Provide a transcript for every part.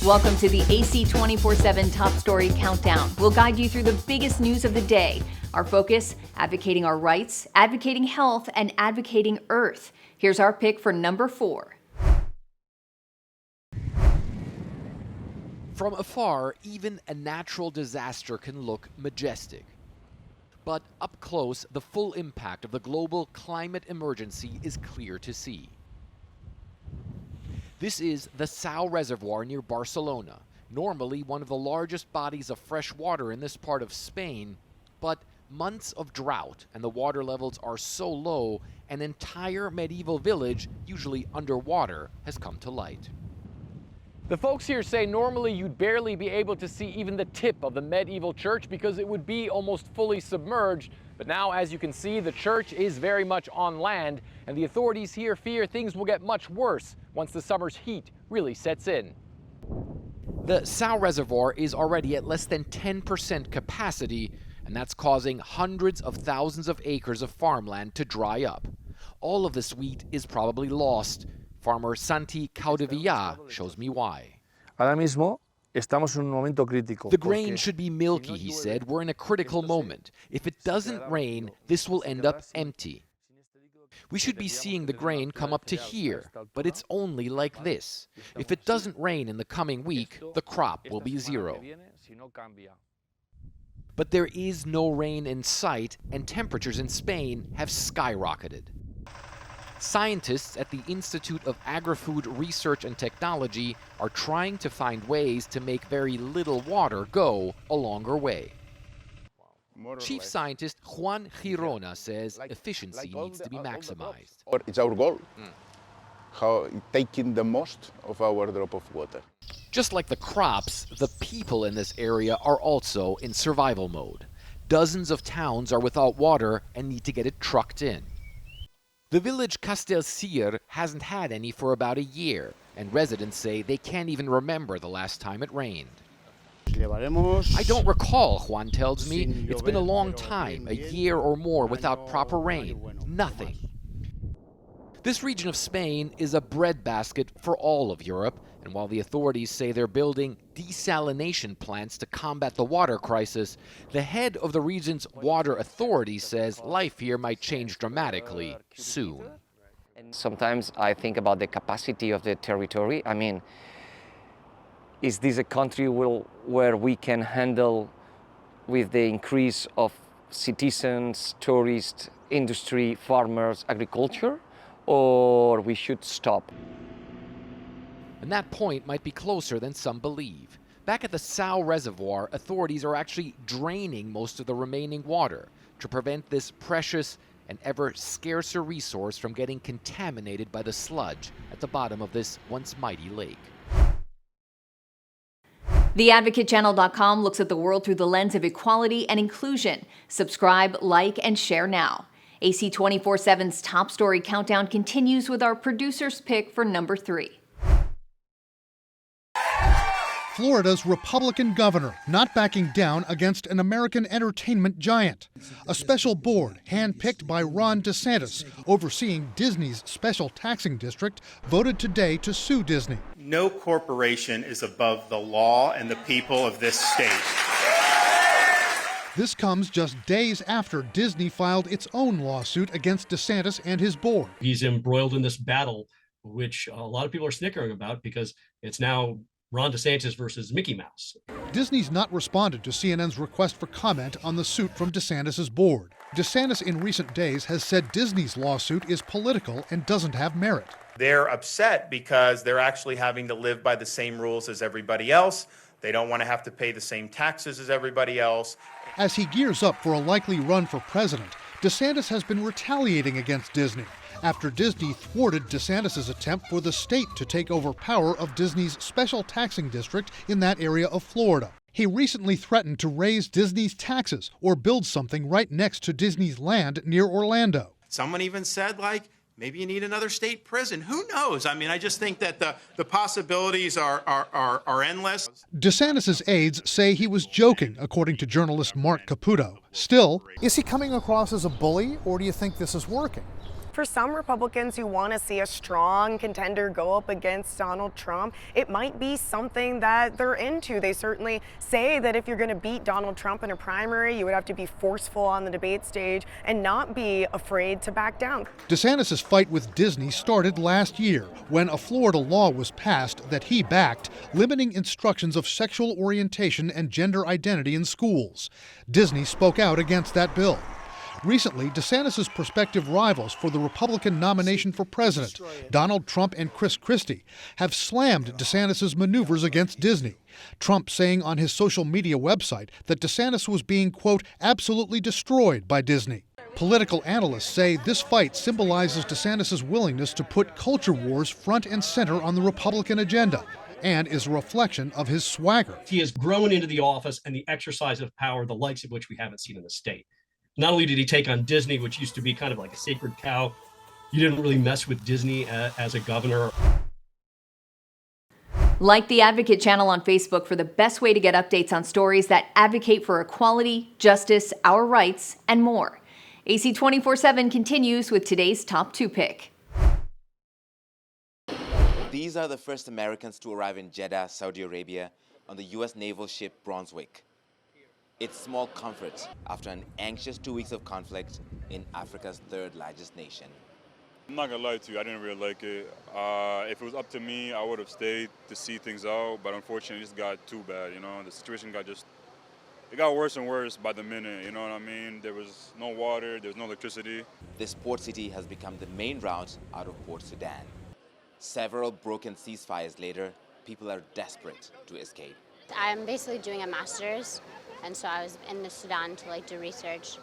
Welcome to the AC 24/7 Top Story Countdown. We'll guide you through the biggest news of the day. Our focus, advocating our rights, advocating health, and advocating Earth. Here's our pick for number 4. From afar, even a natural disaster can look majestic. But up close, the full impact of the global climate emergency is clear to see. This is the Sau Reservoir near Barcelona, normally one of the largest bodies of fresh water in this part of Spain, but months of drought and the water levels are so low, an entire medieval village, usually underwater, has come to light. The folks here say normally you'd barely be able to see even the tip of the medieval church because it would be almost fully submerged. But now, as you can see, the church is very much on land, and the authorities here fear things will get much worse once the summer's heat really sets in. The Sau Reservoir is already at less than 10% capacity, and that's causing hundreds of thousands of acres of farmland to dry up. All of this wheat is probably lost. Farmer Santi Caudevilla shows me why. Ahora mismo estamos en un momento crítico. The grain should be milky, he said. We're in a critical moment. If it doesn't rain, this will end up empty. We should be seeing the grain come up to here, but it's only like this. If it doesn't rain in the coming week, the crop will be zero. But there is no rain in sight, and temperatures in Spain have skyrocketed. Scientists at the Institute of Agri-Food Research and Technology are trying to find ways to make very little water go a longer way. Chief scientist Juan Girona says efficiency needs to be maximized. It's our goal, taking the most of our drop of water. Just like the crops, the people in this area are also in survival mode. Dozens of towns are without water and need to get it trucked in. The village Castellcir hasn't had any for about a year, and residents say they can't even remember the last time it rained. I don't recall, Juan tells me. It's been a long time, a year or more without proper rain. Nothing. This region of Spain is a breadbasket for all of Europe, and while the authorities say they're building desalination plants to combat the water crisis, the head of the region's water authority says life here might change dramatically soon. Sometimes I think about the capacity of the territory. I mean, is this a country where we can handle with the increase of citizens, tourists, industry, farmers, agriculture, or we should stop? And that point might be closer than some believe. Back at the Sau Reservoir, authorities are actually draining most of the remaining water to prevent this precious and ever scarcer resource from getting contaminated by the sludge at the bottom of this once mighty lake. TheAdvocateChannel.com looks at the world through the lens of equality and inclusion. Subscribe, like, and share now. AC 24/7's Top Story Countdown continues with our producer's pick for number 3. Florida's Republican governor not backing down against an American entertainment giant. A special board, handpicked by Ron DeSantis, overseeing Disney's special taxing district, voted today to sue Disney. No corporation is above the law and the people of this state. This comes just days after Disney filed its own lawsuit against DeSantis and his board. He's embroiled in this battle, which a lot of people are snickering about because it's now Ron DeSantis versus Mickey Mouse. Disney's not responded to CNN's request for comment on the suit from DeSantis' board. DeSantis in recent days has said Disney's lawsuit is political and doesn't have merit. They're upset because they're actually having to live by the same rules as everybody else. They don't want to have to pay the same taxes as everybody else. As he gears up for a likely run for president, DeSantis has been retaliating against Disney after Disney thwarted DeSantis' attempt for the state to take over power of Disney's special taxing district in that area of Florida. He recently threatened to raise Disney's taxes or build something right next to Disney's land near Orlando. Someone even said, maybe you need another state prison. Who knows? I mean, I just think that the possibilities are endless. DeSantis' aides say he was joking, according to journalist Mark Caputo. Still, is he coming across as a bully, or do you think this is working? for some Republicans who want to see a strong contender go up against Donald Trump, it might be something that they're into. They certainly say that if you're going to beat Donald Trump in a primary, you would have to be forceful on the debate stage and not be afraid to back down. DeSantis' fight with Disney started last year when a Florida law was passed that he backed, limiting instructions of sexual orientation and gender identity in schools. Disney spoke out against that bill. Recently, DeSantis' prospective rivals for the Republican nomination for president, Donald Trump and Chris Christie, have slammed DeSantis' maneuvers against Disney. Trump saying on his social media website that DeSantis was being, quote, absolutely destroyed by Disney. Political analysts say this fight symbolizes DeSantis' willingness to put culture wars front and center on the Republican agenda and is a reflection of his swagger. He has grown into the office and the exercise of power, the likes of which we haven't seen in the state. Not only did he take on Disney, which used to be kind of like a sacred cow, you didn't really mess with Disney as a governor. Like the Advocate channel on Facebook for the best way to get updates on stories that advocate for equality, justice, our rights, and more. AC 24/7 continues with today's top 2 pick. These are the first Americans to arrive in Jeddah, Saudi Arabia, on the U.S. naval ship Brunswick. It's small comfort after an anxious 2 weeks of conflict in Africa's 3rd largest nation. I'm not gonna lie to you, I didn't really like it. If it was up to me, I would have stayed to see things out, but unfortunately it just got too bad, you know? The situation it got worse and worse by the minute, you know what I mean? There was no water, there was no electricity. This port city has become the main route out of Port Sudan. Several broken ceasefires later, people are desperate to escape. I'm basically doing a master's, and so I was in the Sudan to do research,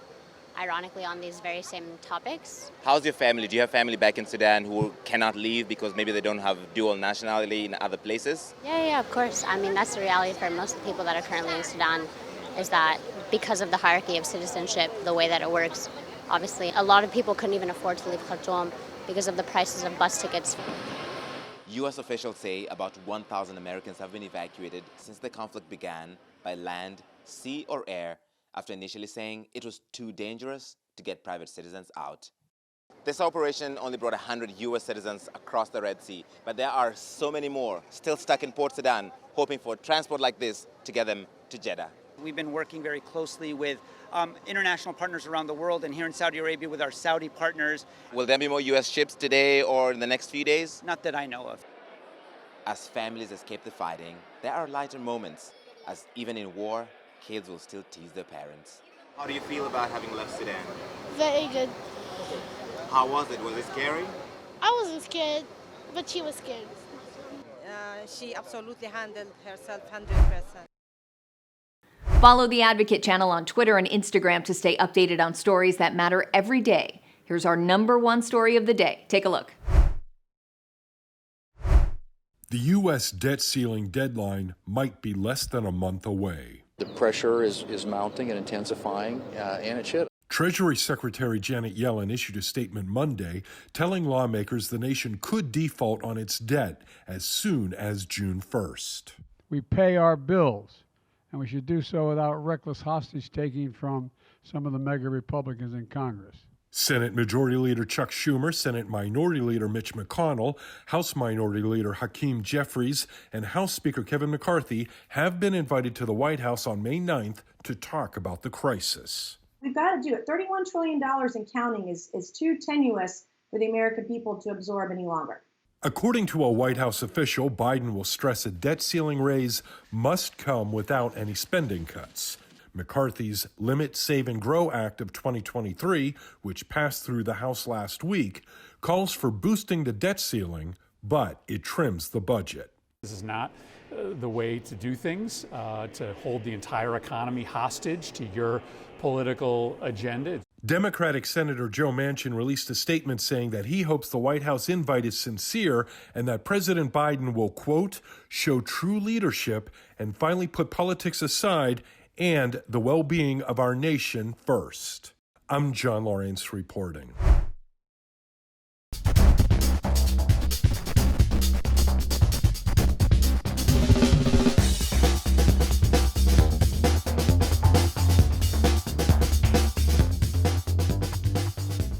ironically, on these very same topics. How's your family? Do you have family back in Sudan who cannot leave because maybe they don't have dual nationality in other places? Yeah, of course. I mean, that's the reality for most of the people that are currently in Sudan, is that because of the hierarchy of citizenship, the way that it works, obviously, a lot of people couldn't even afford to leave Khartoum because of the prices of bus tickets. U.S. officials say about 1,000 Americans have been evacuated since the conflict began by land, sea, or air, after initially saying it was too dangerous to get private citizens out. This operation only brought 100 U.S. citizens across the Red Sea, but there are so many more still stuck in Port Sudan, hoping for transport like this to get them to Jeddah. We've been working very closely with international partners around the world, and here in Saudi Arabia with our Saudi partners. Will there be more U.S. ships today or in the next few days? Not that I know of. As families escape the fighting, there are lighter moments, as even in war, kids will still tease their parents. How do you feel about having left Sudan? Very good. How was it? Was it scary? I wasn't scared, but she was scared. She absolutely handled herself 100%. Follow the Advocate channel on Twitter and Instagram to stay updated on stories that matter every day. Here's our #1 story of the day. Take a look. The U.S. debt ceiling deadline might be less than a month away. The pressure is mounting and intensifying, and it should. Treasury Secretary Janet Yellen issued a statement Monday telling lawmakers the nation could default on its debt as soon as June 1st. We pay our bills, and we should do so without reckless hostage-taking from some of the mega Republicans in Congress. Senate Majority Leader Chuck Schumer, Senate Minority Leader Mitch McConnell, House Minority Leader Hakeem Jeffries, and House Speaker Kevin McCarthy have been invited to the White House on May 9th to talk about the crisis. We've got to do it. $31 trillion and counting is too tenuous for the American people to absorb any longer. According to a White House official, Biden will stress a debt ceiling raise must come without any spending cuts. McCarthy's Limit, Save, and Grow Act of 2023, which passed through the House last week, calls for boosting the debt ceiling, but it trims the budget. This is not the way to do things, to hold the entire economy hostage to your political agenda. Democratic Senator Joe Manchin released a statement saying that he hopes the White House invite is sincere and that President Biden will, quote, show true leadership and finally put politics aside and the well-being of our nation first. I'm John Lawrence reporting.